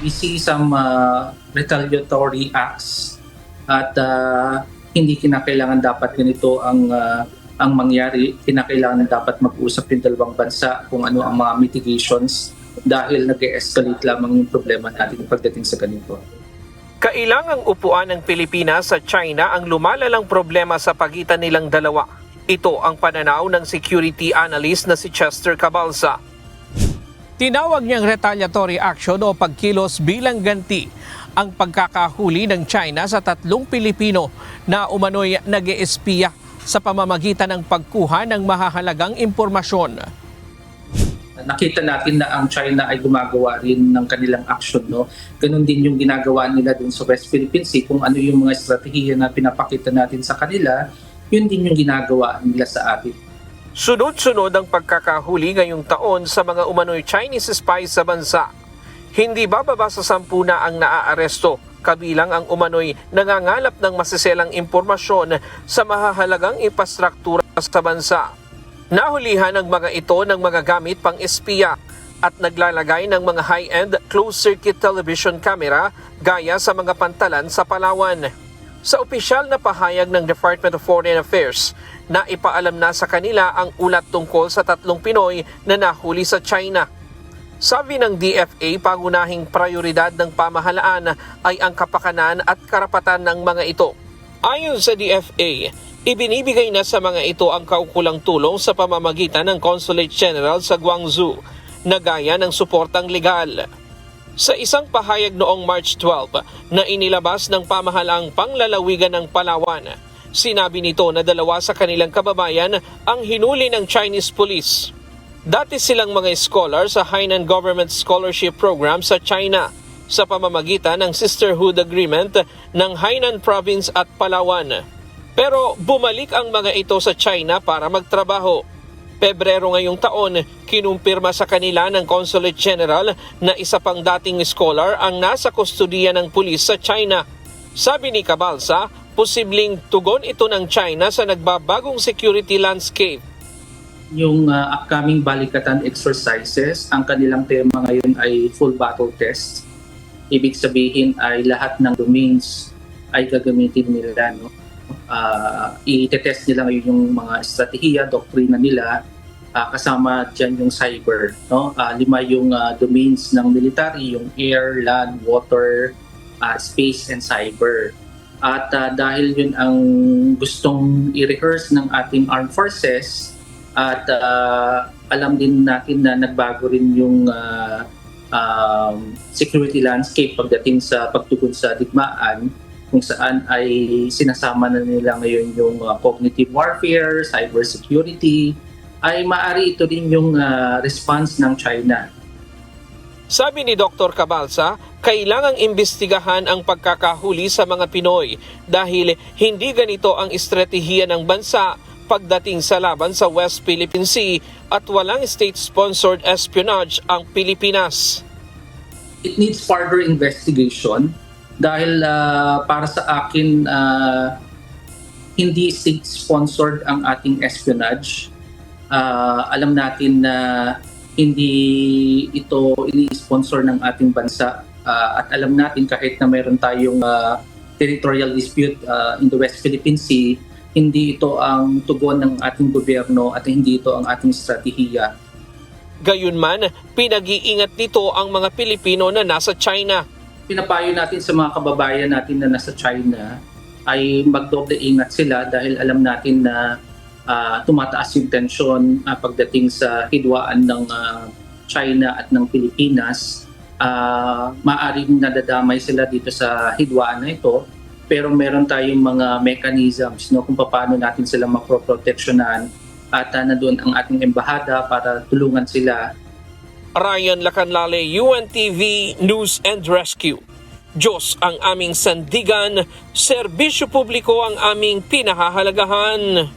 We see some retaliatory acts at hindi kinakailangan dapat ganito ang mangyari. Kinakailangan dapat mag-usap yung dalawang bansa kung ano ang mga mitigations dahil nag-escalate lamang yung problema natin pagdating sa ganito. Kailangang upuan ng Pilipinas sa China ang lumalalang problema sa pagitan nilang dalawa. Ito ang pananaw ng security analyst na si Chester Cabalsa. Tinawag niyang retaliatory action o pagkilos bilang ganti ang pagkakahuli ng China sa 3 Pilipino na umano'y nag-eespiya sa pamamagitan ng pagkuha ng mahahalagang impormasyon. Nakita natin na ang China ay gumagawa rin ng kanilang action, no? Ganun din yung ginagawa nila dun sa West Philippine Sea. Kung ano yung mga estratehiya na pinapakita natin sa kanila, yun din yung ginagawa nila sa atin. Sunod-sunod ang pagkakahuli ngayong taon sa mga umano'y Chinese spies sa bansa. Hindi bababa sa 10 na ang naaaresto, kabilang ang umano'y nangangalap ng masiselang impormasyon sa mahahalagang infrastruktura sa bansa. Nahulihan ang mga ito ng mga gamit pang espiya at naglalagay ng mga high-end closed-circuit television camera gaya sa mga pantalan sa Palawan. Sa opisyal na pahayag ng Department of Foreign Affairs, na ipaalam na sa kanila ang ulat tungkol sa 3 Pinoy na nahuli sa China. Sabi ng DFA, pangunahing prioridad ng pamahalaan ay ang kapakanan at karapatan ng mga ito. Ayon sa DFA, ibinibigay na sa mga ito ang kaukulang tulong sa pamamagitan ng Consulate General sa Guangzhou na gaya ng suportang legal. Sa isang pahayag noong March 12 na inilabas ng pamahalaang panglalawigan ng Palawan, sinabi nito na 2 sa kanilang kababayan ang hinuli ng Chinese police. Dati silang mga scholar sa Hainan Government Scholarship Program sa China sa pamamagitan ng Sisterhood Agreement ng Hainan Province at Palawan. Pero bumalik ang mga ito sa China para magtrabaho. Pebrero ngayong taon, kinumpirma sa kanila ng Consulate General na isa pang dating scholar ang nasa kustudiya ng pulis sa China. Sabi ni Cabalsa, posibleng tugon ito ng China sa nagbabagong security landscape. Yung upcoming balikatan exercises, ang kanilang tema ngayon ay full battle test. Ibig sabihin ay lahat ng domains ay gagamitin nila, no? I-test nila ngayon yung mga estratehiya, doktrina nila, kasama dyan yung cyber, no? 5 yung domains ng military, yung air, land, water, space, and cyber. At dahil yun ang gustong i-rehearse ng ating armed forces at alam din natin na nagbago rin yung security landscape pagdating sa pagtugon sa digmaan, kung saan ay sinasama na nila ngayon yung cognitive warfare, cyber security, ay maaari ito rin yung response ng China. Sabi ni Dr. Cabalsa, kailangang imbestigahan ang pagkakahuli sa mga Pinoy dahil hindi ganito ang estratehiya ng bansa pagdating sa laban sa West Philippine Sea at walang state-sponsored espionage ang Pilipinas. It needs further investigation dahil para sa akin hindi state-sponsored ang ating espionage. Alam natin na hindi ito ini-sponsor ng ating bansa at alam natin kahit na mayroon tayong territorial dispute in the West Philippine Sea, hindi ito ang tugon ng ating gobyerno at hindi ito ang ating estratehiya. Gayunman, pinag-iingat nito ang mga Pilipino na nasa China. Pinapayo natin sa mga kababayan natin na nasa China ay magdoble ingat sila dahil alam natin na tumataas yung tensyon pagdating sa hidwaan ng China at ng Pilipinas. Maaring nadadamay sila dito sa hidwaan na ito, pero meron tayong mga mechanisms, no, kung paano natin sila maproproteksyonan at nandoon ang ating embahada para tulungan sila. Ryan Lacanlale, UNTV News and Rescue. Diyos ang aming sandigan, serbisyo publiko ang aming pinahahalagahan.